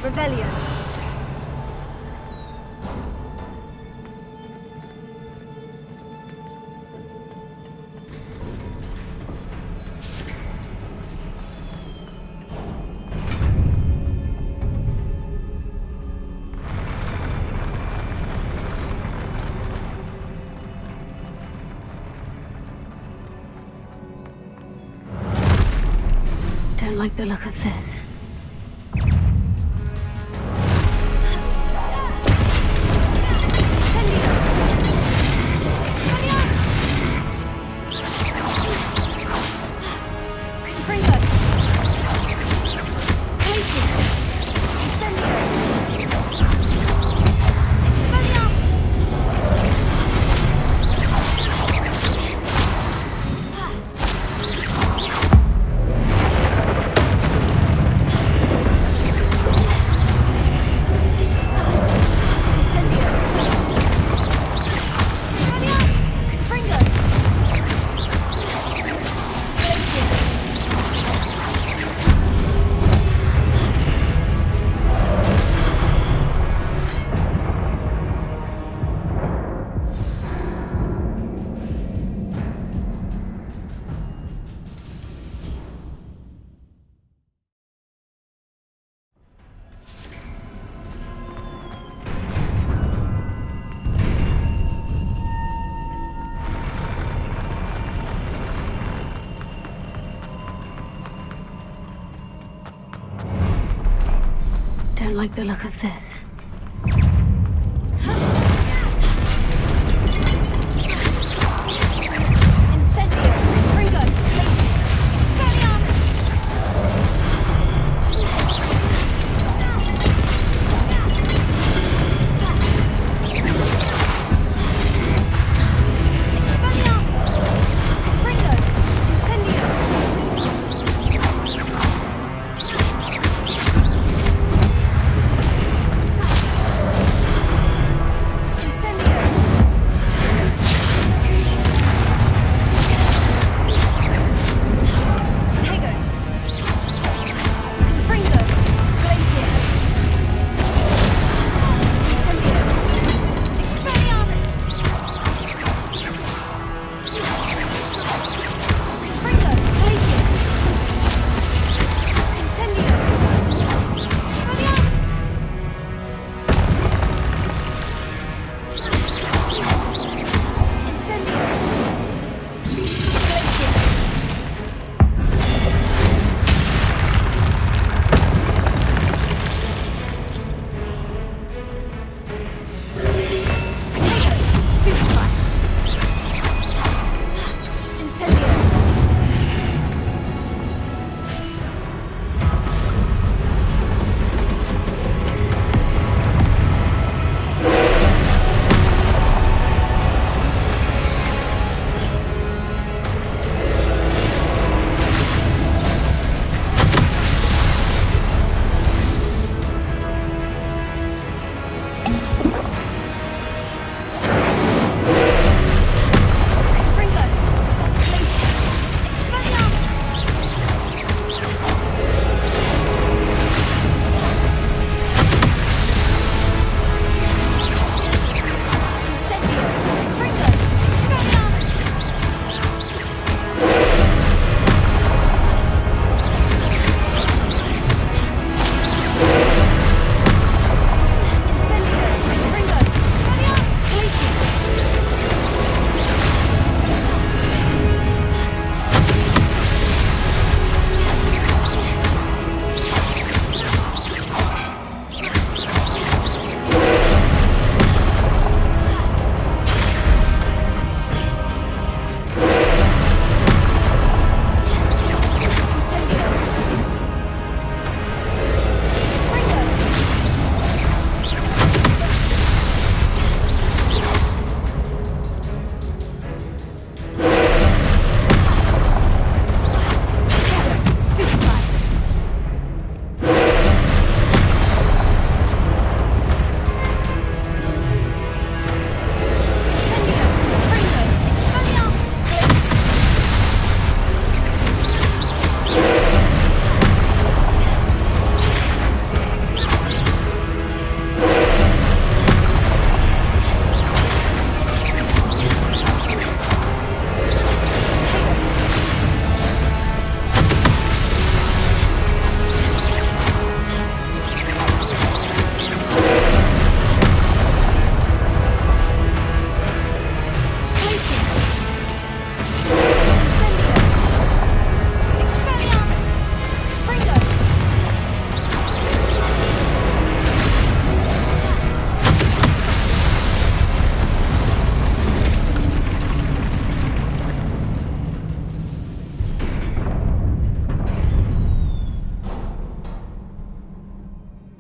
Rebellion. Don't like the look of this. Don't like the look of this.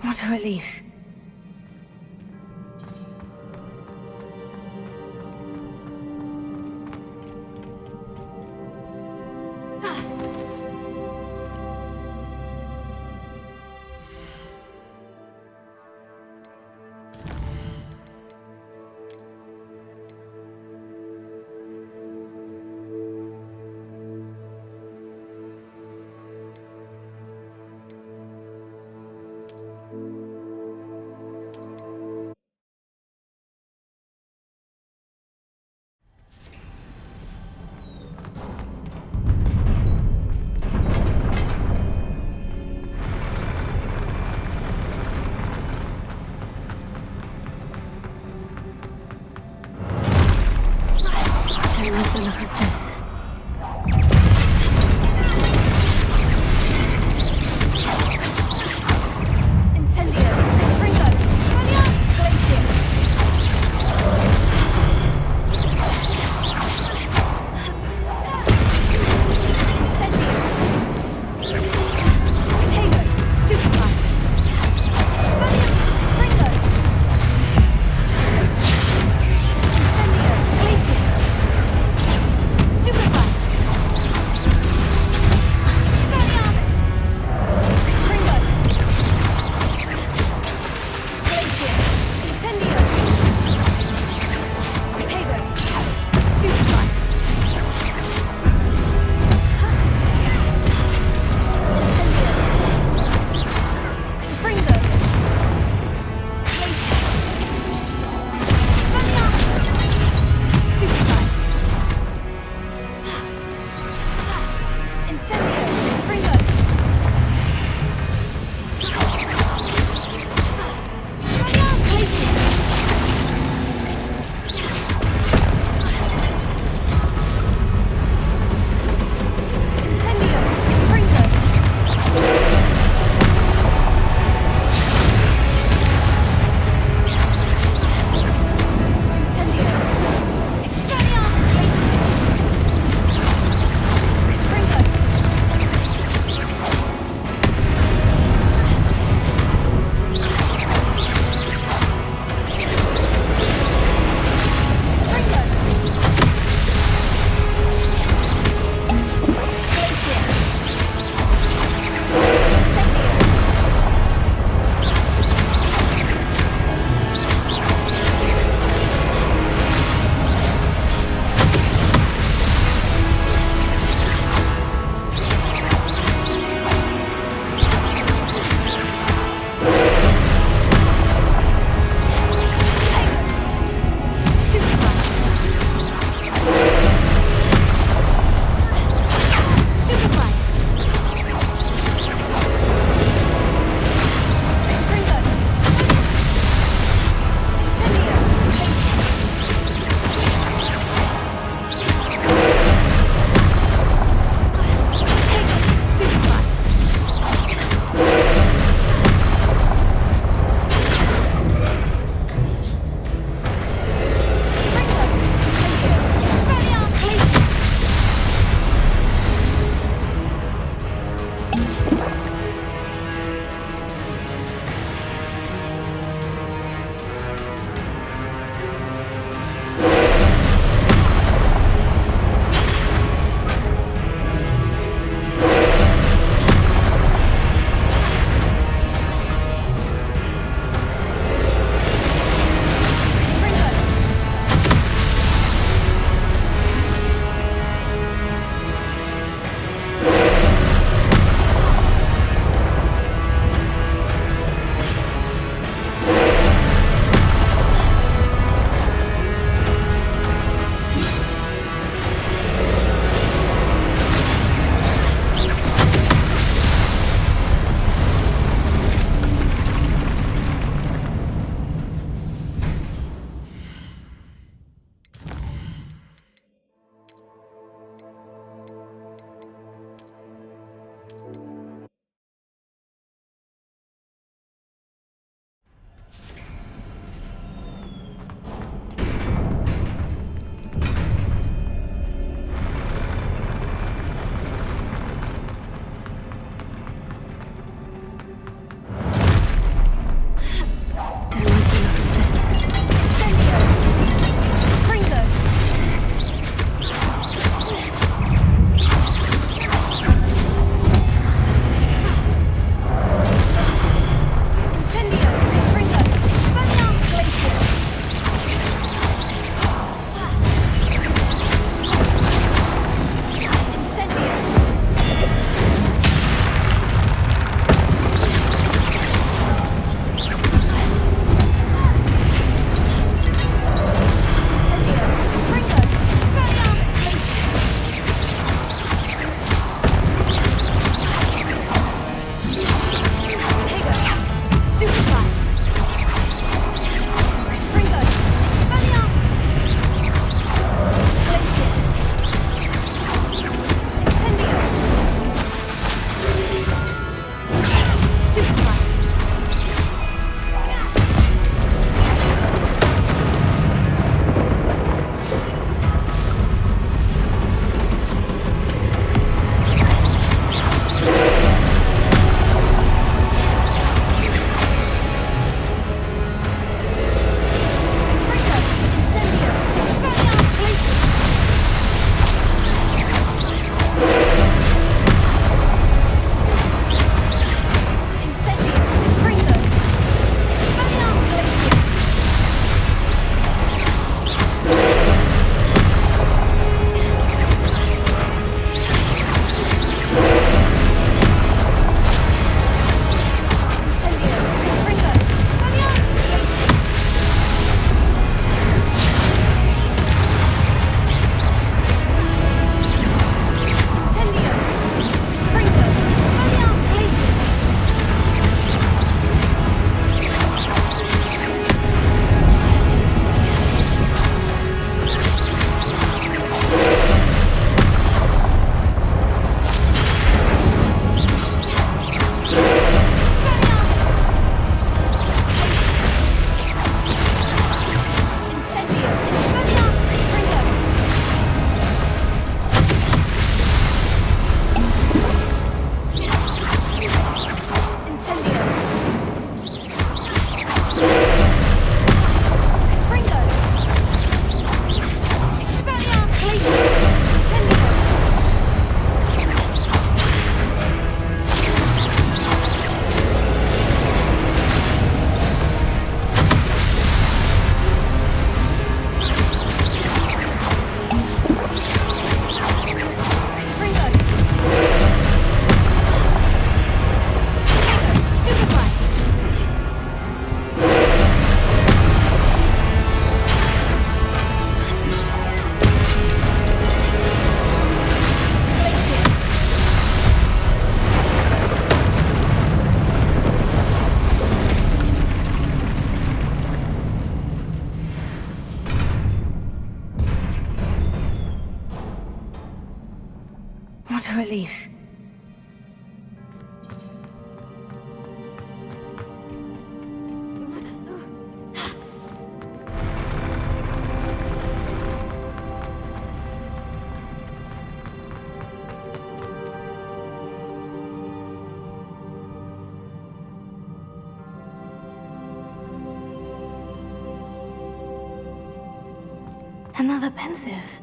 What a relief. relief. Another pensive.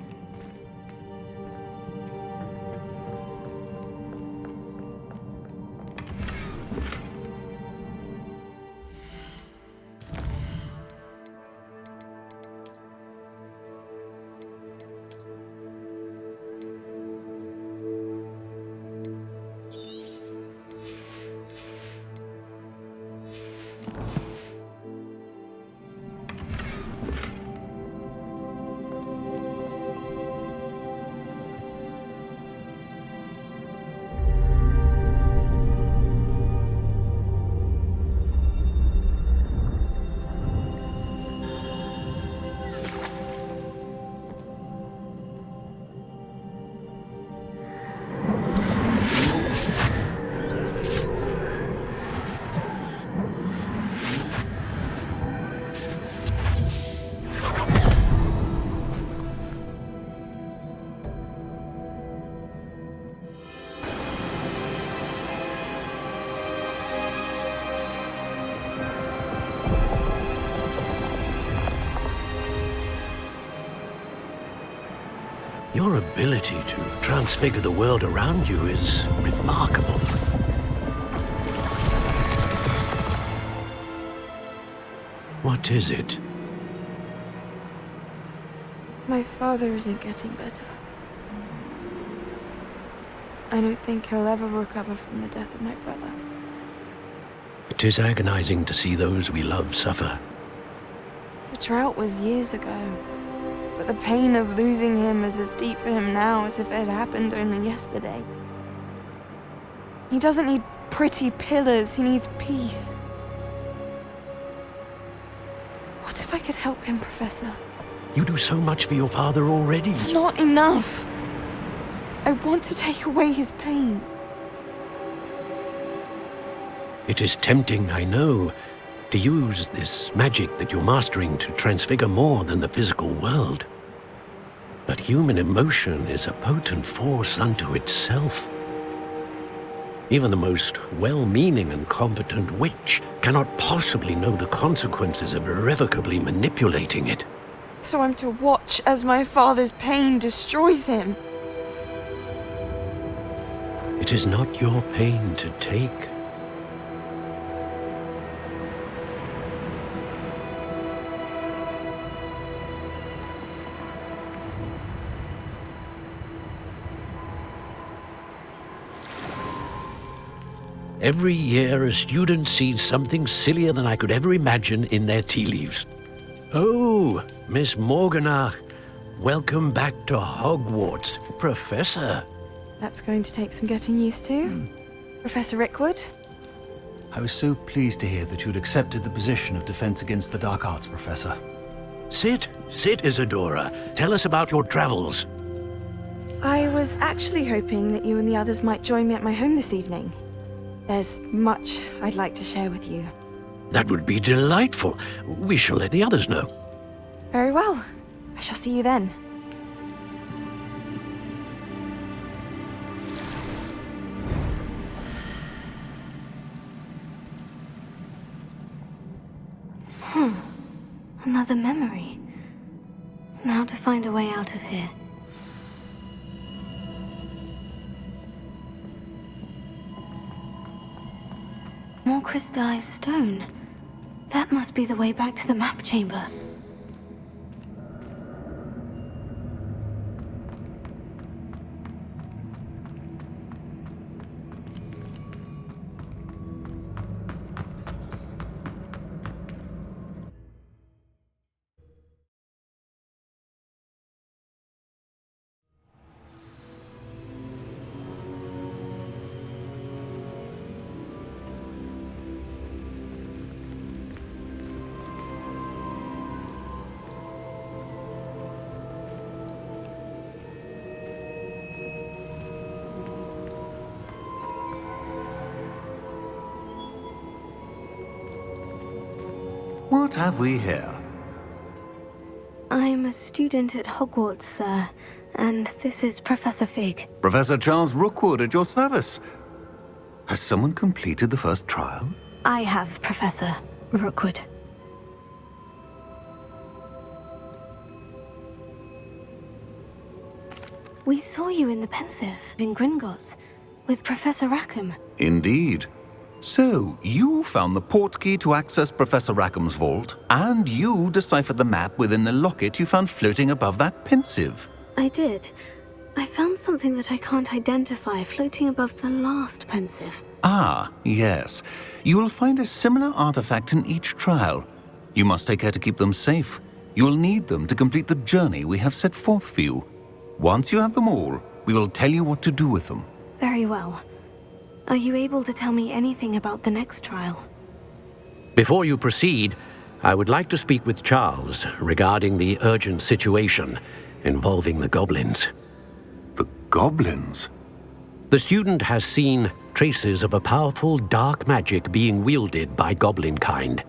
Your ability to transfigure the world around you is remarkable. What is it? My father isn't getting better. I don't think he'll ever recover from the death of my brother. It is agonizing to see those we love suffer. The drought was years ago, but the pain of losing him is as deep for him now as if it had happened only yesterday. He doesn't need pretty pillars, he needs peace. What if I could help him, Professor? You do so much for your father already. It's not enough. I want to take away his pain. It is tempting, I know, to use this magic that you're mastering to transfigure more than the physical world. But human emotion is a potent force unto itself. Even the most well-meaning and competent witch cannot possibly know the consequences of irrevocably manipulating it. So I'm to watch as my father's pain destroys him. It is not your pain to take. Every year, a student sees something sillier than I could ever imagine in their tea leaves. Oh, Miss Morganach, welcome back to Hogwarts, Professor. That's going to take some getting used to. Professor Rickwood? I was so pleased to hear that you'd accepted the position of Defense Against the Dark Arts, Professor. Sit, Isadora. Tell us about your travels. I was actually hoping that you and the others might join me at my home this evening. There's much I'd like to share with you. That would be delightful. We shall let the others know. Very well. I shall see you then. Another memory. Now to find a way out of here. More crystallized stone. That must be the way back to the map chamber. What have we here? I'm a student at Hogwarts, sir, and this is Professor Fig. Professor Charles Rookwood at your service. Has someone completed the first trial? I have, Professor Rookwood. We saw you in the Pensive in Gringotts with Professor Rackham. Indeed. So, you found the portkey to access Professor Rackham's vault, and you deciphered the map within the locket you found floating above that Pensive. I did. I found something that I can't identify floating above the last Pensive. Ah, yes. You will find a similar artifact in each trial. You must take care to keep them safe. You will need them to complete the journey we have set forth for you. Once you have them all, we will tell you what to do with them. Very well. Are you able to tell me anything about the next trial? Before you proceed, I would like to speak with Charles regarding the urgent situation involving the goblins. The goblins? The student has seen traces of a powerful dark magic being wielded by goblin kind.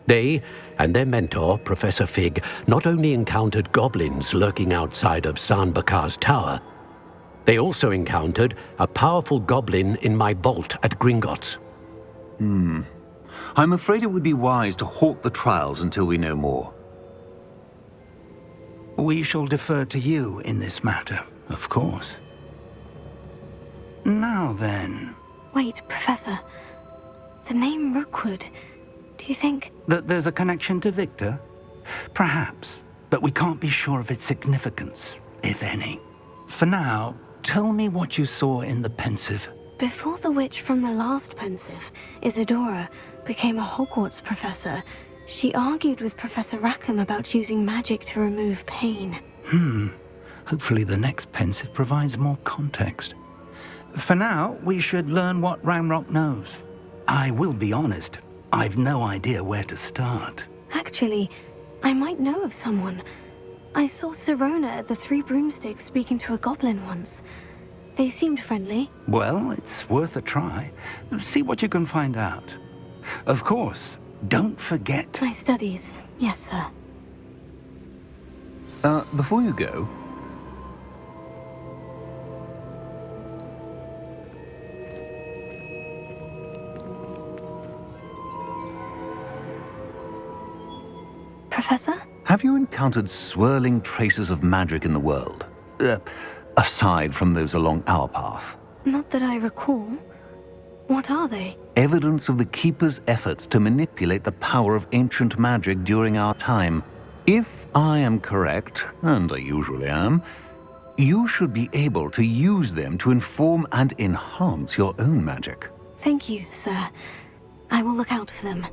They and their mentor, Professor Fig, not only encountered goblins lurking outside of Sanbakar's tower, they also encountered a powerful goblin in my vault at Gringotts. I'm afraid it would be wise to halt the trials until we know more. We shall defer to you in this matter, of course. Now then... Wait, Professor. The name Rookwood. Do you think... that there's a connection to Victor? Perhaps, but we can't be sure of its significance, if any. For now, tell me what you saw in the Pensive. Before the witch from the last Pensive, Isadora, became a Hogwarts professor, she argued with Professor Rackham about using magic to remove pain. Hopefully the next Pensive provides more context. For now, we should learn what Ramrock knows. I will be honest, I've no idea where to start. Actually, I might know of someone. I saw Sirona at the Three Broomsticks speaking to a goblin once. They seemed friendly. Well, it's worth a try. See what you can find out. Of course, don't forget... My studies, yes, sir. Before you go... Professor? Have you encountered swirling traces of magic in the world? Aside from those along our path? Not that I recall. What are they? Evidence of the Keeper's efforts to manipulate the power of ancient magic during our time. If I am correct, and I usually am, you should be able to use them to inform and enhance your own magic. Thank you, sir. I will look out for them.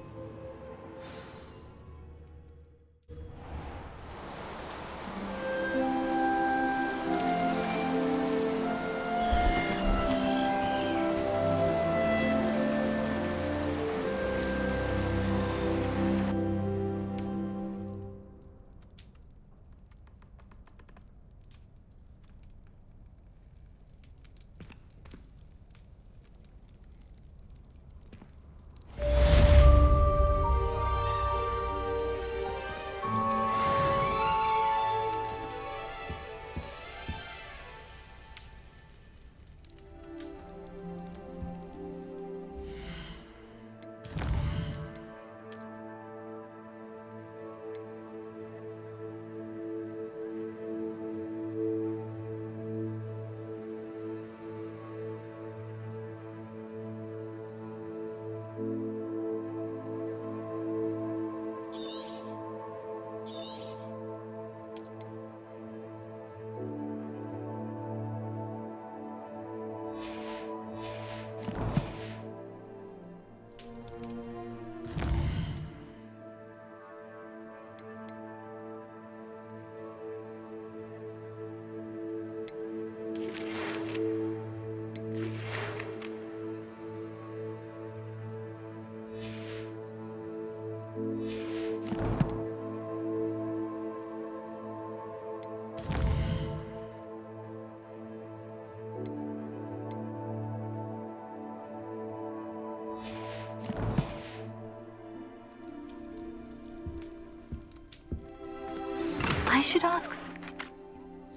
I should ask...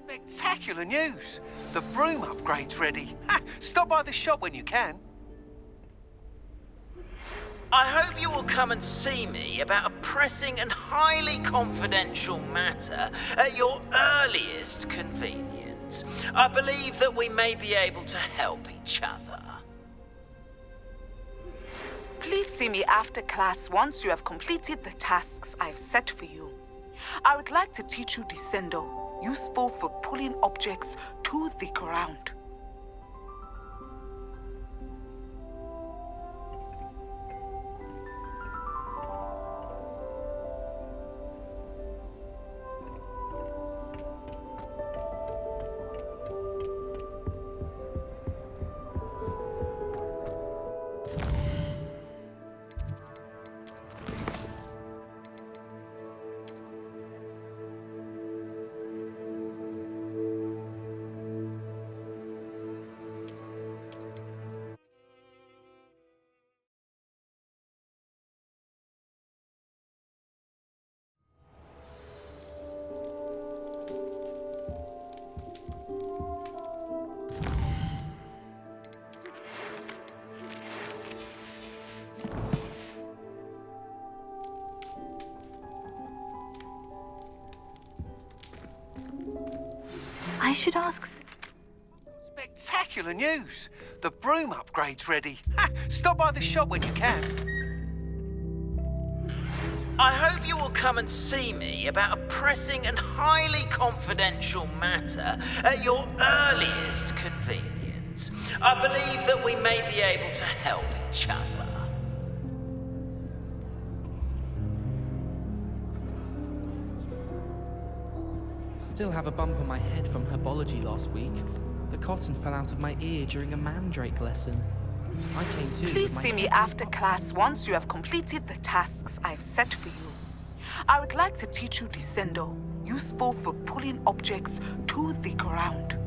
Spectacular news! The broom upgrade's ready. Ha! Stop by the shop when you can. I hope you will come and see me about a pressing and highly confidential matter at your earliest convenience. I believe that we may be able to help each other. Please see me after class once you have completed the tasks I've set for you. I would like to teach you Descendo, useful for pulling objects to the ground. I should ask... Spectacular news! The broom upgrade's ready. Ha! Stop by the shop when you can. I hope you will come and see me about a pressing and highly confidential matter at your earliest convenience. I believe that we may be able to help each other. Still have a bump on my head from herbology last week. The cotton fell out of my ear during a mandrake lesson. I came to... Please see me after class once you have completed the tasks I've set for you. I would like to teach you Descendo, useful for pulling objects to the ground.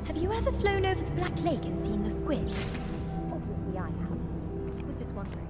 Have you ever flown over the Black Lake and seen the squid? Obviously I have. Was just wondering.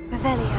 Revelio.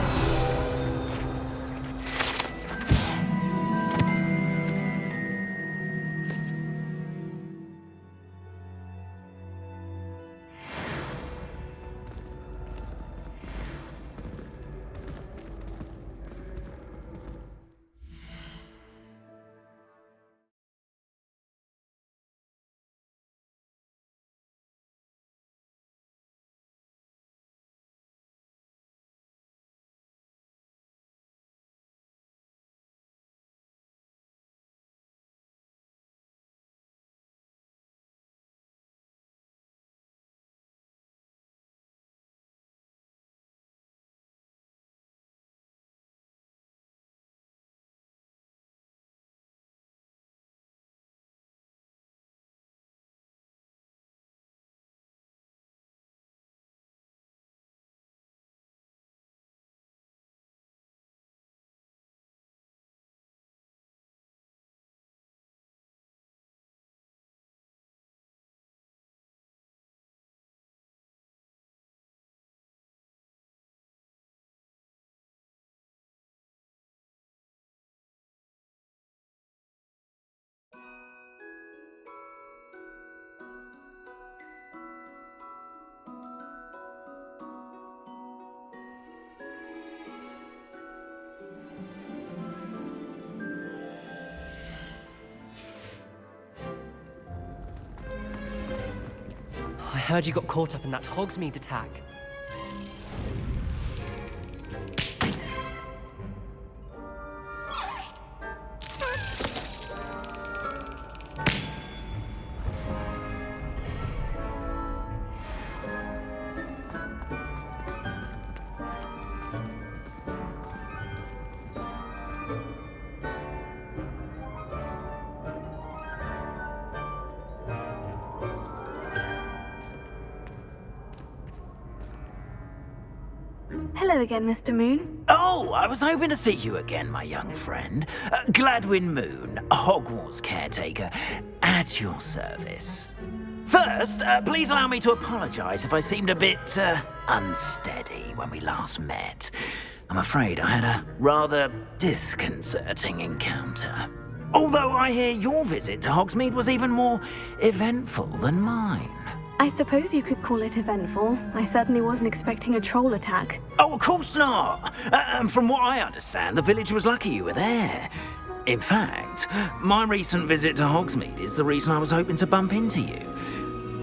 heard you got caught up in that Hogsmeade attack. Hello again, Mr. Moon. Oh, I was hoping to see you again, my young friend. Gladwin Moon, Hogwarts caretaker, at your service. First, please allow me to apologise if I seemed a bit, unsteady when we last met. I'm afraid I had a rather disconcerting encounter. Although I hear your visit to Hogsmeade was even more eventful than mine. I suppose you could call it eventful. I certainly wasn't expecting a troll attack. Oh, of course not. And from what I understand, the village was lucky you were there. In fact, my recent visit to Hogsmeade is the reason I was hoping to bump into you.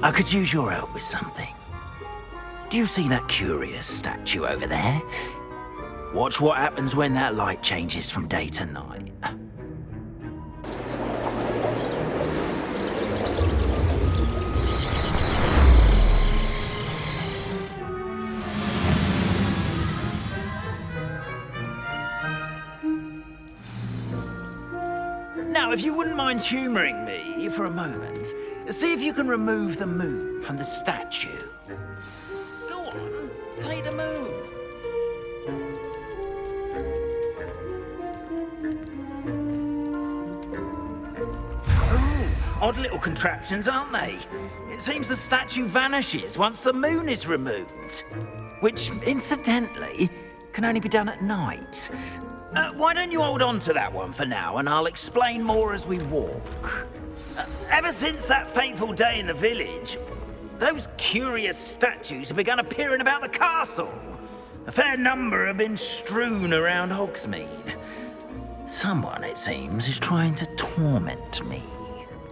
I could use your help with something. Do you see that curious statue over there? Watch what happens when that light changes from day to night. Now, if you wouldn't mind humouring me for a moment, see if you can remove the moon from the statue. Go on, take the moon. Oh, odd little contraptions, aren't they? It seems the statue vanishes once the moon is removed. Which, incidentally, can only be done at night. Why don't you hold on to that one for now, and I'll explain more as we walk. Ever since that fateful day in the village, those curious statues have begun appearing about the castle. A fair number have been strewn around Hogsmeade. Someone, it seems, is trying to torment me.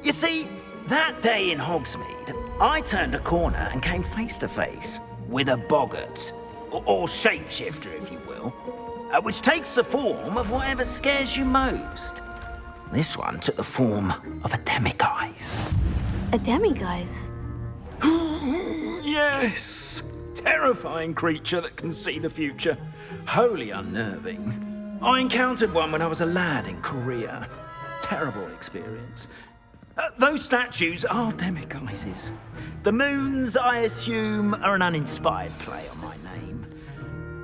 You see, that day in Hogsmeade, I turned a corner and came face to face with a boggart, or shapeshifter, if you will. Which takes the form of whatever scares you most. This one took the form of a demiguise. A demiguise? Yes! Terrifying creature that can see the future. Wholly unnerving. I encountered one when I was a lad in Korea. Terrible experience. Those statues are demiguises. The moons, I assume, are an uninspired play on my name.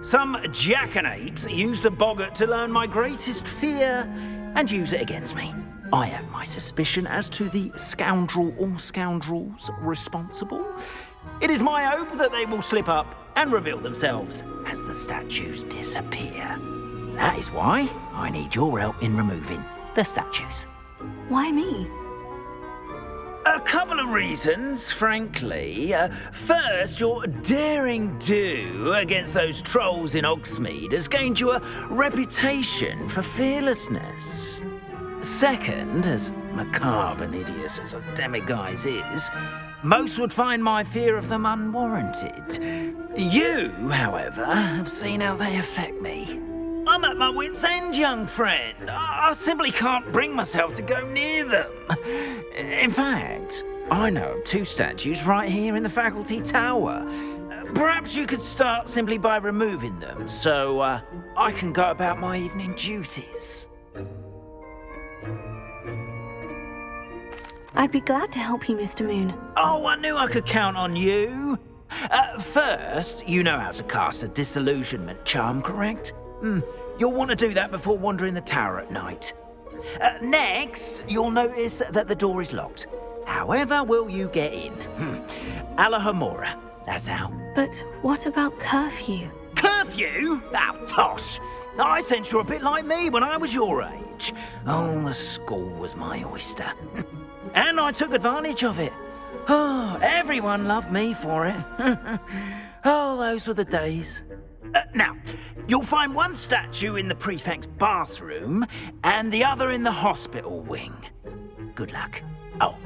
Some jackanapes used a boggart to learn my greatest fear and use it against me. I have my suspicion as to the scoundrel or scoundrels responsible. It is my hope that they will slip up and reveal themselves as the statues disappear. That is why I need your help in removing the statues. Why me? A couple of reasons, frankly. First, your daring do against those trolls in Hogsmeade has gained you a reputation for fearlessness. Second, as macabre and hideous as a demiguise is, most would find my fear of them unwarranted. You, however, have seen how they affect me. I'm at my wit's end, young friend. I simply can't bring myself to go near them. In fact, I know of two statues right here in the faculty tower. Perhaps you could start simply by removing them, so I can go about my evening duties. I'd be glad to help you, Mr. Moon. Oh, I knew I could count on you. First, you know how to cast a disillusionment charm, correct? You'll want to do that before wandering the tower at night. Next, you'll notice that the door is locked. However will you get in? Alahomora, that's how. But what about curfew? Curfew? Oh, tosh. I sense you're a bit like me when I was your age. Oh, the school was my oyster. And I took advantage of it. Oh, everyone loved me for it. Oh, those were the days. Now, you'll find one statue in the prefect's bathroom and the other in the hospital wing. Good luck. Oh,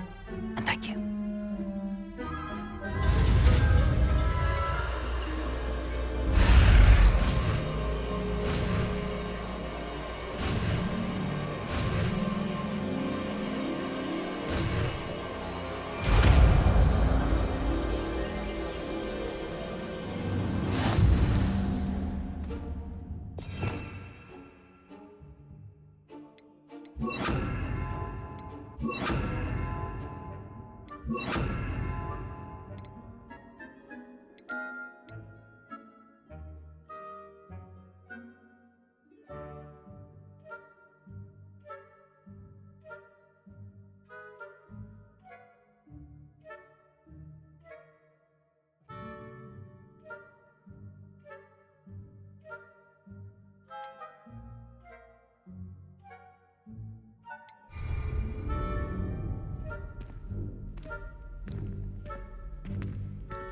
and thank you.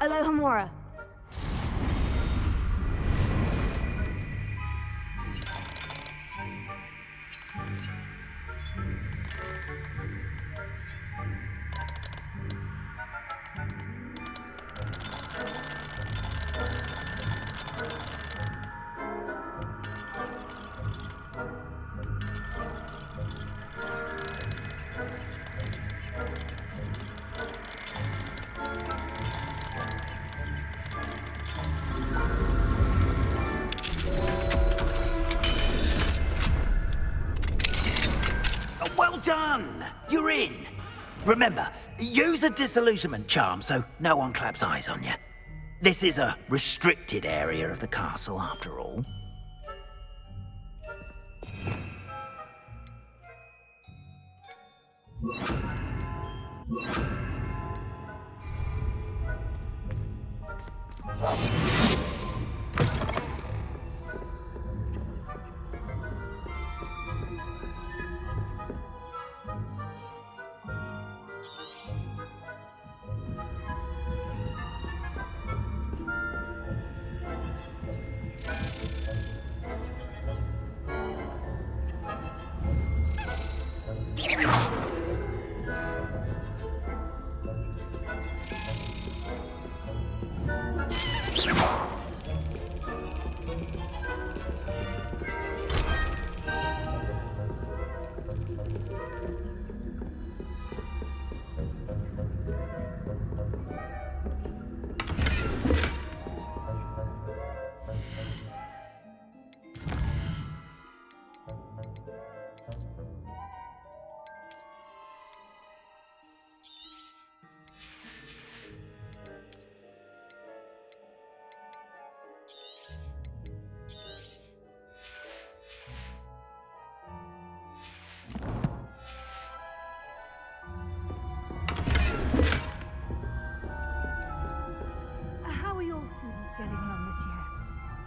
Alohomora. Well done! You're in. Remember, use a disillusionment charm so no one claps eyes on you. This is a restricted area of the castle, after all.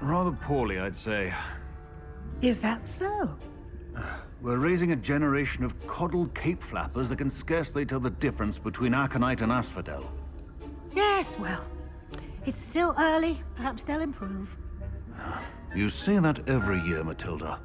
Rather poorly, I'd say. Is that so? We're raising a generation of coddled cape flappers that can scarcely tell the difference between aconite and asphodel. Yes, well, it's still early. Perhaps they'll improve. You say that every year, Matilda.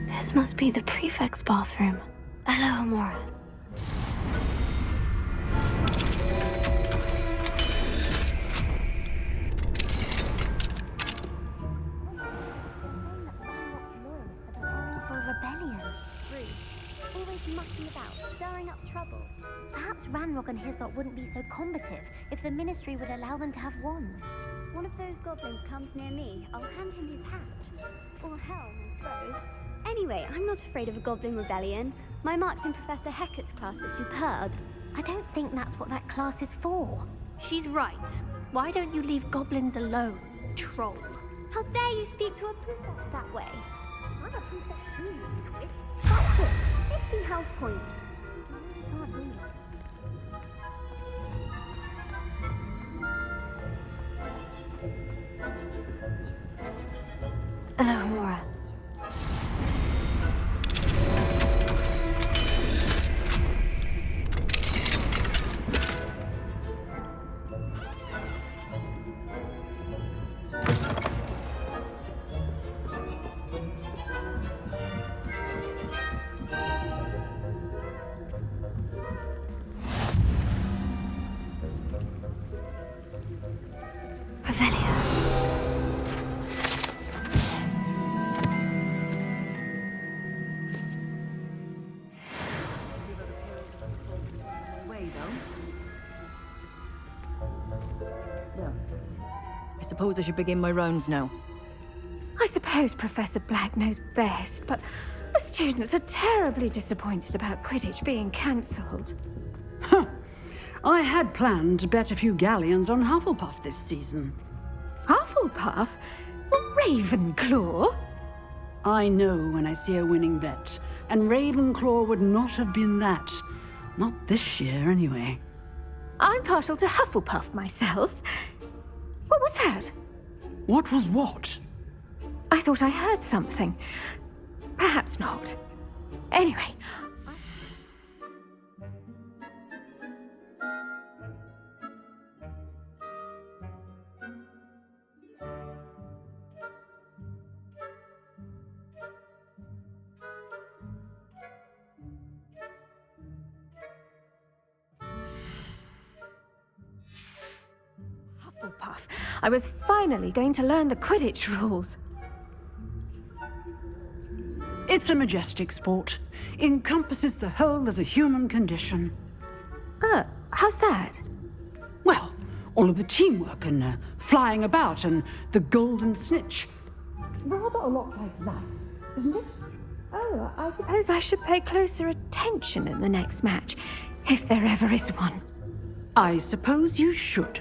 This must be the prefect's bathroom. Alohomora. For rebellion. Rude. Always mucking about, stirring up trouble. Perhaps Ranrock and his lot wouldn't be so combative if the Ministry would allow them to have wands. One of those goblins comes near me, I'll hand him his hat. Or helm, I suppose. Anyway, I'm not afraid of a goblin rebellion. My marks in Professor Hecat's class are superb. I don't think that's what that class is for. She's right. Why don't you leave goblins alone, troll? How dare you speak to a prefect that way? I'm a prefect too, you twit. That's it. 50 health points. Revelio. Well, I suppose I should begin my rounds now. I suppose Professor Black knows best, but the students are terribly disappointed about Quidditch being cancelled. I had planned to bet a few galleons on Hufflepuff this season. Hufflepuff? Ravenclaw? I know when I see a winning bet, and Ravenclaw would not have been that. Not this year, anyway. I'm partial to Hufflepuff myself. What was that? What was what? I thought I heard something. Perhaps not. Anyway. Hufflepuff. I was finally going to learn the Quidditch rules. It's a majestic sport. Encompasses the whole of the human condition. How's that? Well, all of the teamwork and flying about and the golden snitch. Rather a lot like life, isn't it? Oh, I suppose I should pay closer attention in the next match, if there ever is one. I suppose you should.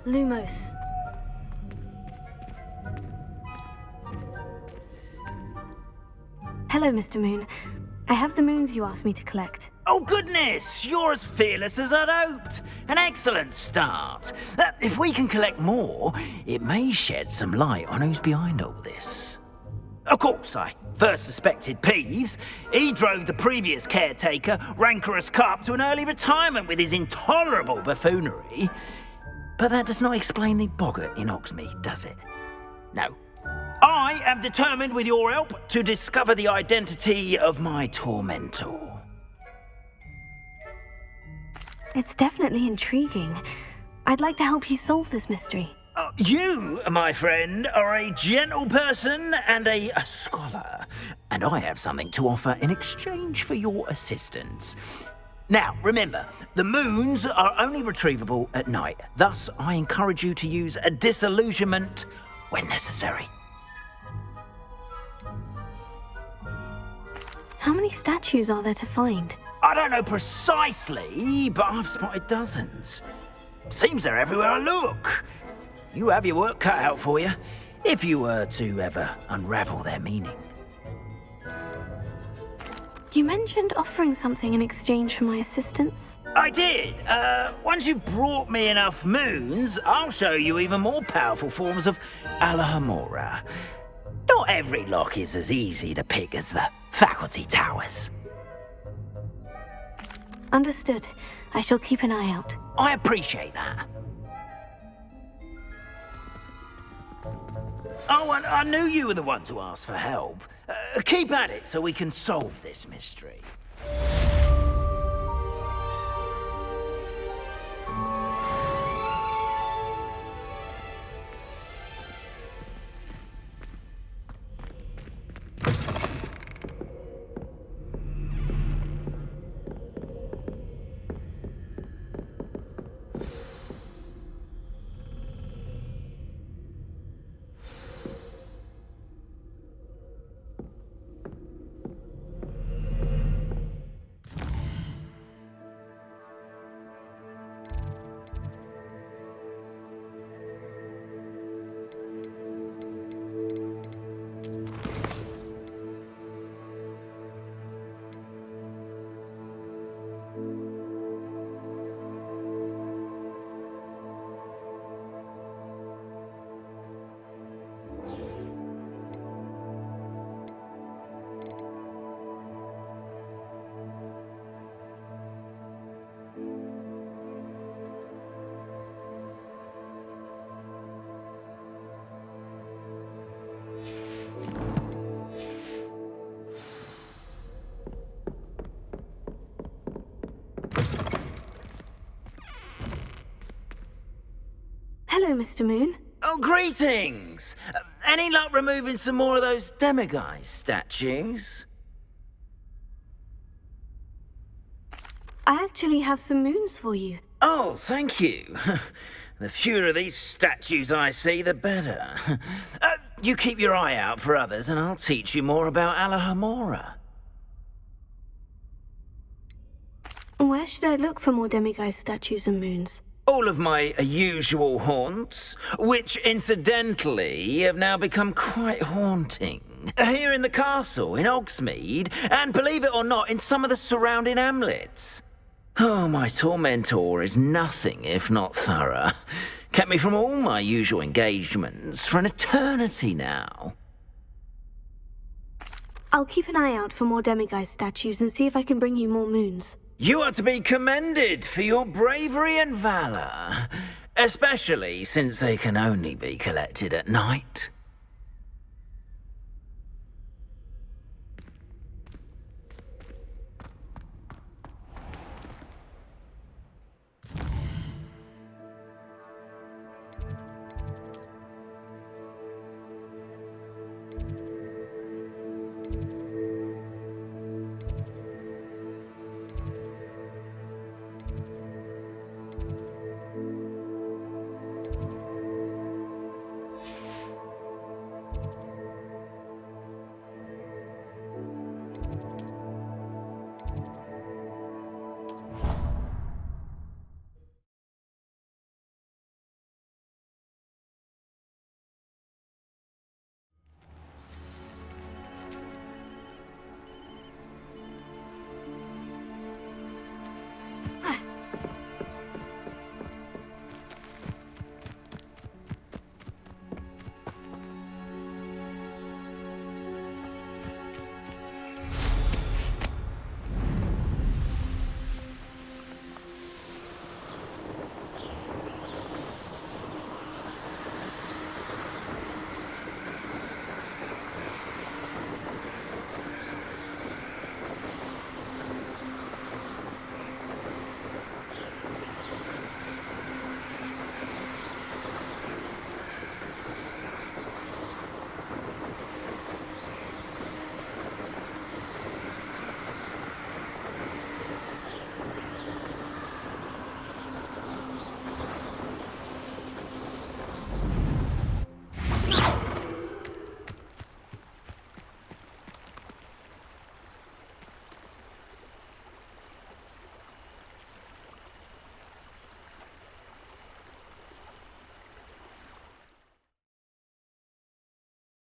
Lumos. Hello, Mr. Moon. I have the moons you asked me to collect. Oh goodness, you're as fearless as I'd hoped. An excellent start. If we can collect more, it may shed some light on who's behind all this. Of course, I first suspected Peeves. He drove the previous caretaker, Rancorous Carp, to an early retirement with his intolerable buffoonery. But that does not explain the boggart in Hogsmeade, does it? No. I am determined, with your help, to discover the identity of my tormentor. It's definitely intriguing. I'd like to help you solve this mystery. You, my friend, are a gentle person and a scholar, and I have something to offer in exchange for your assistance. Now, remember, the moons are only retrievable at night. Thus, I encourage you to use a disillusionment when necessary. How many statues are there to find? I don't know precisely, but I've spotted dozens. Seems they're everywhere I look. You have your work cut out for you, if you were to ever unravel their meaning. You mentioned offering something in exchange for my assistance. I did. Once you've brought me enough moons, I'll show you even more powerful forms of Alohomora. Not every lock is as easy to pick as the faculty towers. Understood. I shall keep an eye out. I appreciate that. Oh, and I knew you were the one to ask for help. Keep at it so we can solve this mystery. Hello, Mr. Moon. Oh, greetings! Any luck removing some more of those demiguise statues? I actually have some moons for you. Oh, thank you. The fewer of these statues I see, the better. You keep your eye out for others, and I'll teach you more about Alohomora. Where should I look for more demiguise statues and moons? all of my usual haunts, which incidentally have now become quite haunting. Here in the castle, in Hogsmeade, and believe it or not, in some of the surrounding hamlets. Oh, my tormentor is nothing if not thorough. Kept me from all my usual engagements for an eternity now. I'll keep an eye out for more demiguise statues and see if I can bring you more moons. You are to be commended for your bravery and valor, especially since they can only be collected at night.